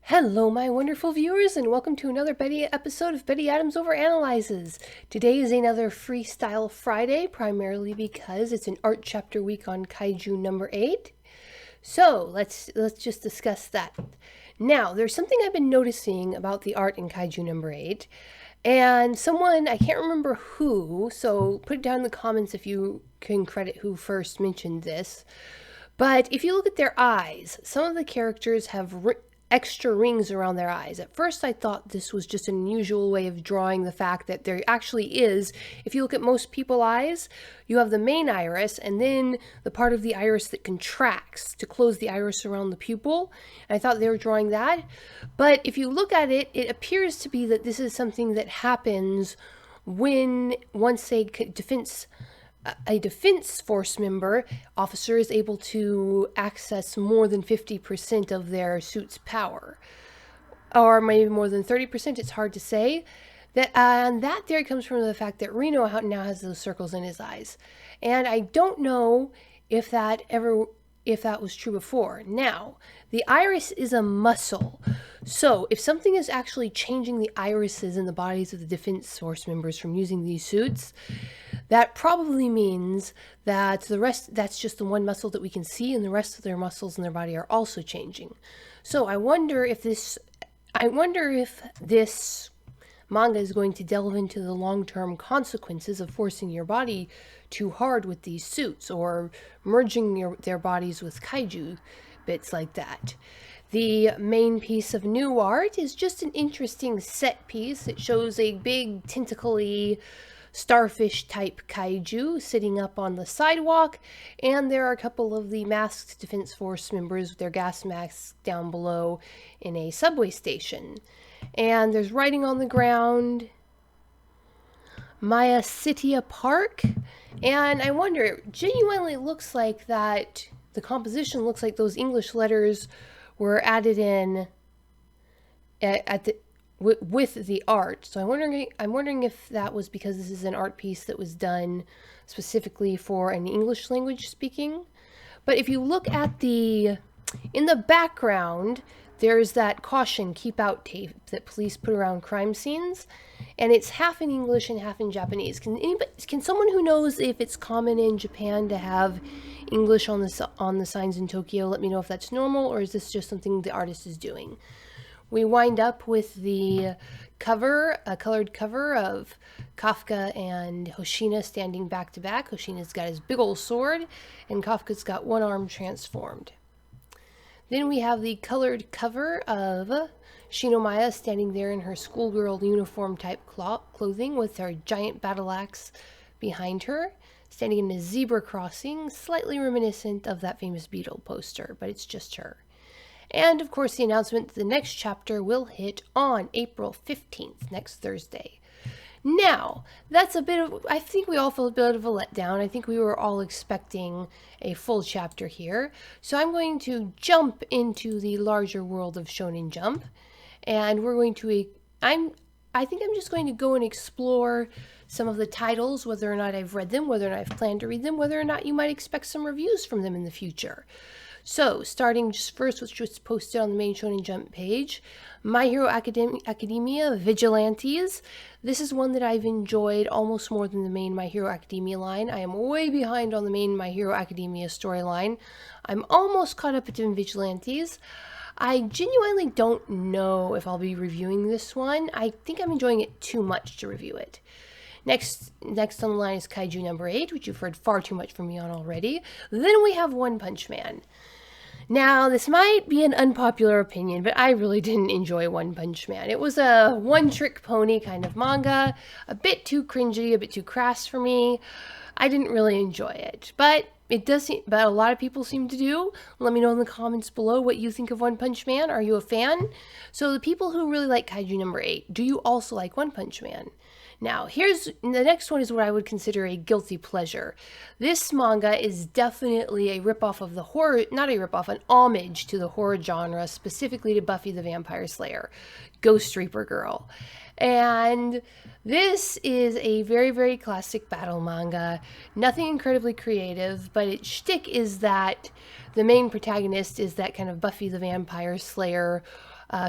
Hello, my wonderful viewers, and welcome to another episode of Betty Adams Overanalyzes. Today is another Freestyle Friday, primarily because it's an art chapter week on Kaiju number 8. So let's just discuss that. Now, there's something I've been noticing about the art in Kaiju number 8, and someone, I can't remember who, so put it down in the comments if you can credit who first mentioned this. But if you look at their eyes, some of the characters have extra rings around their eyes. At first I thought this was just an unusual way of drawing the fact that there actually is, if you look at most people's eyes, you have the main iris and then the part of the iris that contracts to close the iris around the pupil. And I thought they were drawing that. But if you look at it, it appears to be that this is something that happens once a defense force member officer is able to access more than 50% of their suit's power, or maybe more than 30%. It's hard to say. And that theory comes from the fact that Reno now has those circles in his eyes, and I don't know if that was true before. Now, the iris is a muscle. So if something is actually changing the irises in the bodies of the defense force members from using these suits, that probably means that that's just the one muscle that we can see, and the rest of their muscles in their body are also changing. So I wonder if this manga is going to delve into the long-term consequences of forcing your body too hard with these suits, or merging their bodies with kaiju, bits like that. The main piece of new art is just an interesting set piece. It shows a big tentacly starfish type kaiju sitting up on the sidewalk, and there are a couple of the masked defense force members with their gas masks down below in a subway station. And there's writing on the ground, Maya City Park, and I wonder, it genuinely looks like that the composition looks like those English letters were added in with the art. So I'm wondering if that was because this is an art piece that was done specifically for an English language speaking. But if you look at in the background, there's that caution, keep out tape that police put around crime scenes, and it's half in English and half in Japanese. Can someone who knows if it's common in Japan to have English on the signs in Tokyo let me know if that's normal, or is this just something the artist is doing? We wind up with the cover, a colored cover of Kafka and Hoshina standing back to back. Hoshina's got his big old sword, and Kafka's got one arm transformed. Then we have the colored cover of Shinomiya standing there in her schoolgirl uniform type clothing with her giant battle axe behind her, standing in a zebra crossing, slightly reminiscent of that famous Beetle poster, but it's just her. And of course the announcement that the next chapter will hit on April 15th, next Thursday. Now, I think we all felt a bit of a letdown. I think we were all expecting a full chapter here. So I'm going to jump into the larger world of Shonen Jump. And I think I'm just going to go and explore some of the titles, whether or not I've read them, whether or not I've planned to read them, whether or not you might expect some reviews from them in the future. So, starting just first, which was posted on the main Shonen Jump page, My Hero Academia Vigilantes. This is one that I've enjoyed almost more than the main My Hero Academia line. I am way behind on the main My Hero Academia storyline. I'm almost caught up in Vigilantes. I genuinely don't know if I'll be reviewing this one. I think I'm enjoying it too much to review it. Next on the line is Kaiju number 8, which you've heard far too much from me on already. Then we have One Punch Man. Now, this might be an unpopular opinion, but I really didn't enjoy One Punch Man. It was a one-trick pony kind of manga, a bit too cringy, a bit too crass for me. I didn't really enjoy it, but a lot of people seem to do. Let me know in the comments below what you think of One Punch Man. Are you a fan? So the people who really like Kaiju number 8, do you also like One Punch Man? Now, the next one is what I would consider a guilty pleasure. This manga is definitely a ripoff of the horror, not a ripoff, an homage to the horror genre, specifically to Buffy the Vampire Slayer, Ghost Reaper Girl. And this is a very, very classic battle manga. Nothing incredibly creative, but its shtick is that the main protagonist is that kind of Buffy the Vampire Slayer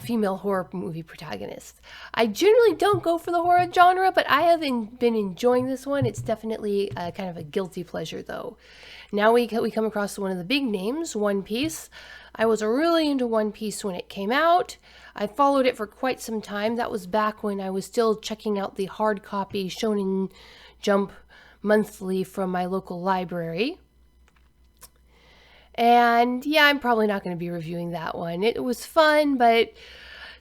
female horror movie protagonist. I generally don't go for the horror genre, but I have been enjoying this one. It's definitely kind of a guilty pleasure, though. Now we come across one of the big names, One Piece. I was really into One Piece when it came out. I followed it for quite some time. That was back when I was still checking out the hard copy Shonen Jump monthly from my local library. And yeah, I'm probably not going to be reviewing that one. It was fun, but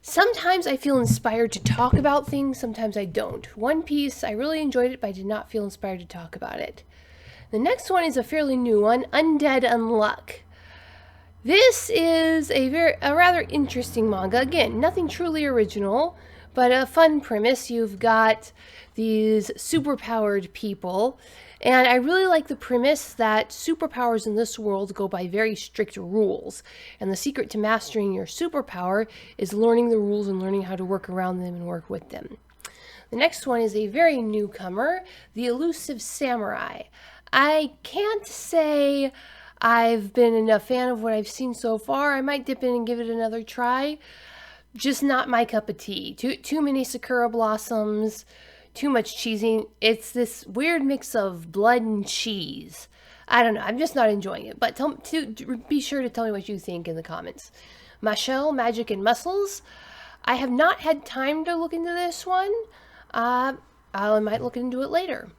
sometimes I feel inspired to talk about things, sometimes I don't. One Piece, I really enjoyed it, but I did not feel inspired to talk about it. The next one is a fairly new one, Undead Unluck. This is a rather interesting manga. Again, nothing truly original, but a fun premise. You've got these superpowered people, and I really like the premise that superpowers in this world go by very strict rules, and the secret to mastering your superpower is learning the rules and learning how to work around them and work with them. The next one is a very newcomer, The Elusive Samurai. I can't say I've been a fan of what I've seen so far. I might dip in and give it another try. Just not my cup of tea. Too many sakura blossoms, too much cheesing. It's this weird mix of blood and cheese. I don't know. I'm just not enjoying it. But be sure to tell me what you think in the comments. Mashell, Magic and Muscles. I have not had time to look into this one. I might look into it later.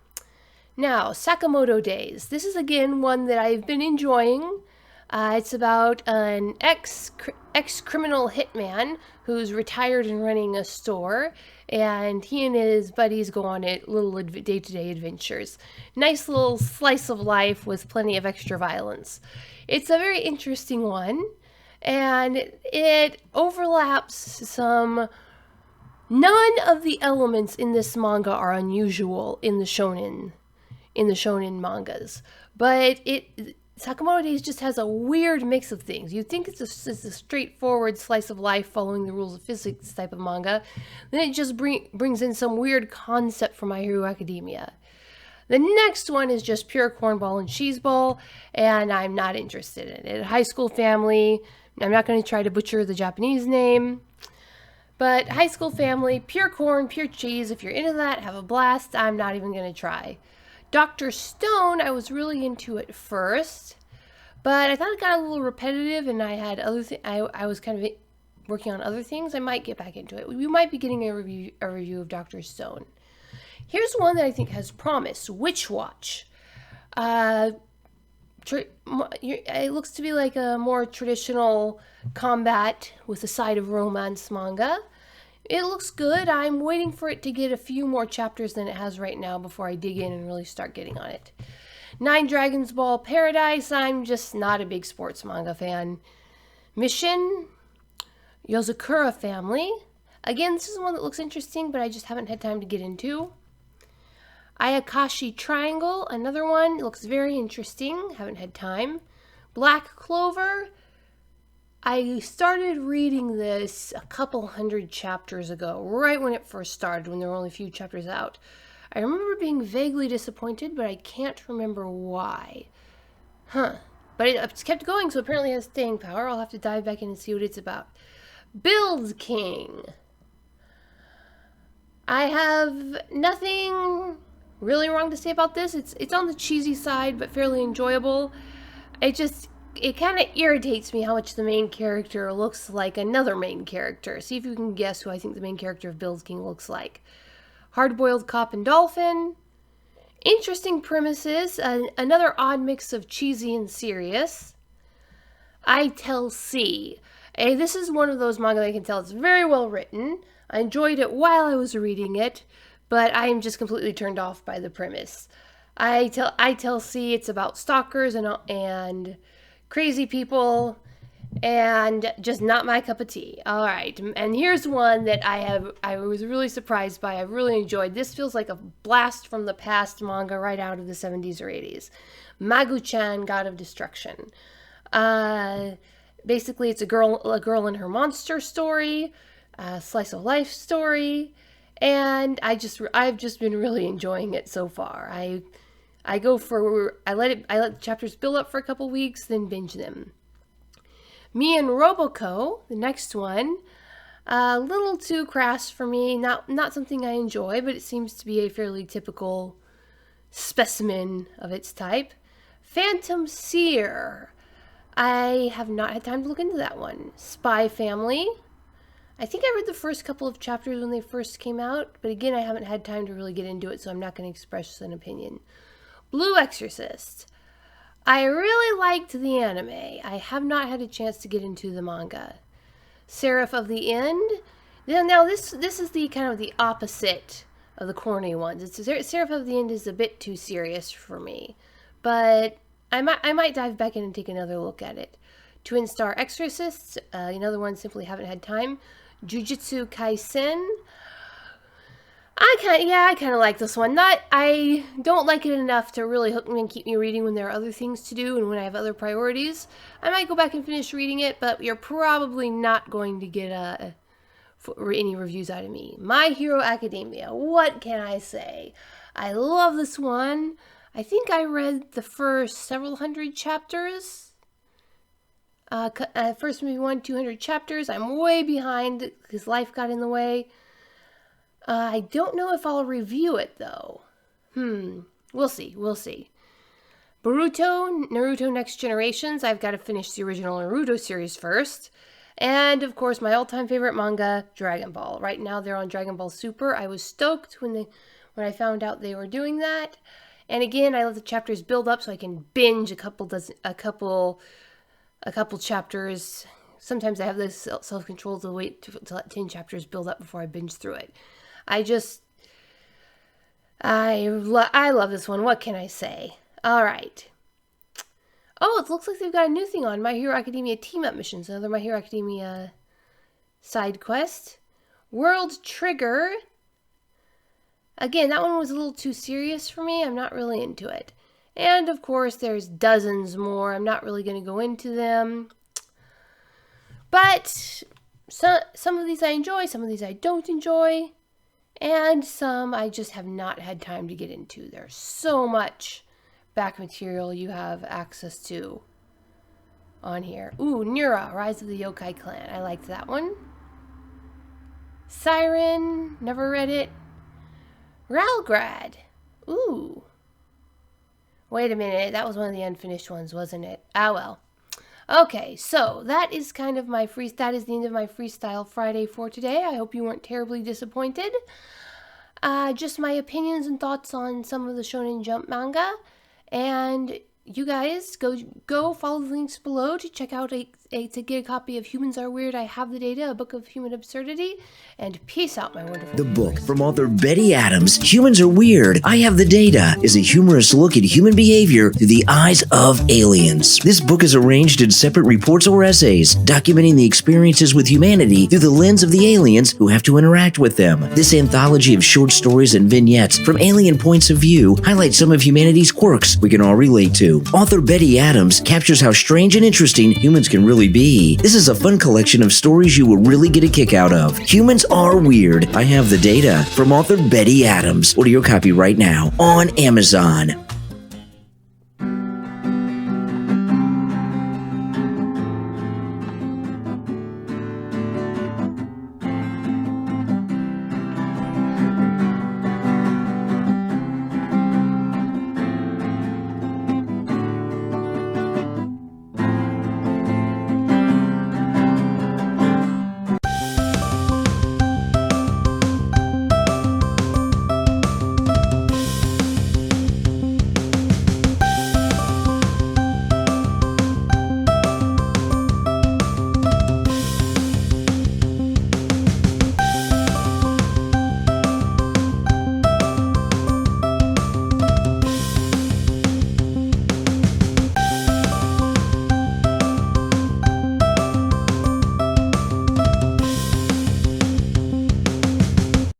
Now, Sakamoto Days. This is again one that I've been enjoying. It's about an ex-criminal hitman who's retired and running a store, and he and his buddies go on little day-to-day adventures. Nice little slice of life with plenty of extra violence. It's a very interesting one, and it overlaps some... None of the elements in this manga are unusual in the shonen mangas, but Sakamoto Days just has a weird mix of things. You'd think it's a straightforward slice of life following the rules of physics type of manga, then it just brings in some weird concept from My Hero Academia. The next one is just pure cornball and cheeseball, and I'm not interested in it. High School Family, I'm not going to try to butcher the Japanese name, but High School Family, pure corn, pure cheese. If you're into that, have a blast. I'm not even going to try. Dr. Stone, I was really into at first, but I thought it got a little repetitive, and I had I was kind of working on other things. I might get back into it. We might be getting a review of Dr. Stone. Here's one that I think has promise. Witch Watch. It looks to be like a more traditional combat with a side of romance manga. It looks good. I'm waiting for it to get a few more chapters than it has right now before I dig in and really start getting on it. 9 Dragons Ball Paradise. I'm just not a big sports manga fan. Mission. Yozakura Family. Again, this is one that looks interesting, but I just haven't had time to get into. Ayakashi Triangle. Another one. It looks very interesting. Haven't had time. Black Clover. I started reading this a couple hundred chapters ago, right when it first started, when there were only a few chapters out. I remember being vaguely disappointed, but I can't remember why. But it's kept going, so apparently it has staying power. I'll have to dive back in and see what it's about. Build King. I have nothing really wrong to say about this. It's on the cheesy side, but fairly enjoyable. It kind of irritates me how much the main character looks like another main character. See if you can guess who I think the main character of Build King looks like. Hard-boiled cop and dolphin. Interesting premises. Another odd mix of cheesy and serious. I Tell C. This is one of those manga that I can tell it's very well written. I enjoyed it while I was reading it, but I am just completely turned off by the premise. I Tell C. It's about stalkers and crazy people, and just not my cup of tea. All right, and here's one that I was really surprised by. I really enjoyed. This feels like a blast from the past manga right out of the 70s or 80s. Magu-chan, God of Destruction. Basically, it's a girl and her monster story, a slice of life story, and I've just been really enjoying it so far. I let the chapters build up for a couple weeks, then binge them. Me and Roboco, the next one. A little too crass for me. Not something I enjoy, but it seems to be a fairly typical specimen of its type. Phantom Seer. I have not had time to look into that one. Spy Family. I think I read the first couple of chapters when they first came out, but again, I haven't had time to really get into it, so I'm not going to express an opinion. Blue Exorcist. I really liked the anime. I have not had a chance to get into the manga. Seraph of the End. Now this is the kind of the opposite of the corny ones. Seraph of the End is a bit too serious for me, but I might dive back in and take another look at it. Twin Star Exorcists. Another one, simply haven't had time. Jujutsu Kaisen. I kind of like this one. I don't like it enough to really hook me and keep me reading when there are other things to do and when I have other priorities. I might go back and finish reading it, but you're probably not going to get any reviews out of me. My Hero Academia. What can I say? I love this one. I think I read the first several hundred chapters. First maybe 200 chapters. I'm way behind because life got in the way. I don't know if I'll review it though. We'll see. Naruto Next Generations. I've got to finish the original Naruto series first. And of course my all-time favorite manga, Dragon Ball. Right now they're on Dragon Ball Super. I was stoked when I found out they were doing that. And again, I let the chapters build up so I can binge a couple chapters. Sometimes I have this self-control to wait to let 10 chapters build up before I binge through it. I love this one. What can I say? All right. Oh, it looks like they've got a new thing on My Hero Academia team-up missions. Another My Hero Academia side quest. World Trigger. Again, that one was a little too serious for me. I'm not really into it. And of course, there's dozens more. I'm not really going to go into them. But some of these I enjoy, some of these I don't enjoy. And some I just have not had time to get into. There's so much back material you have access to on here. Ooh, Nura, Rise of the Yokai Clan. I liked that one. Siren, never read it. Ralgrad. Ooh. Wait a minute, that was one of the unfinished ones, wasn't it? Ah, well. Okay, so that is kind of that is the end of my Freestyle Friday for today. I hope you weren't terribly disappointed. Just my opinions and thoughts on some of the Shonen Jump manga. And you guys, go follow the links below to check out to get a copy of Humans Are Weird, I Have the Data, a book of human absurdity, and peace out, my wonderful The book viewers. from author Betty Adams, Humans Are Weird, I Have the Data, is a humorous look at human behavior through the eyes of aliens. This book is arranged in separate reports or essays, documenting the experiences with humanity through the lens of the aliens who have to interact with them. This anthology of short stories and vignettes from alien points of view highlights some of humanity's quirks we can all relate to. Author Betty Adams captures how strange and interesting humans can really be. This is a fun collection of stories you will really get a kick out of. Humans Are Weird, I Have the Data, from author Betty Adams. Order your copy right now on Amazon.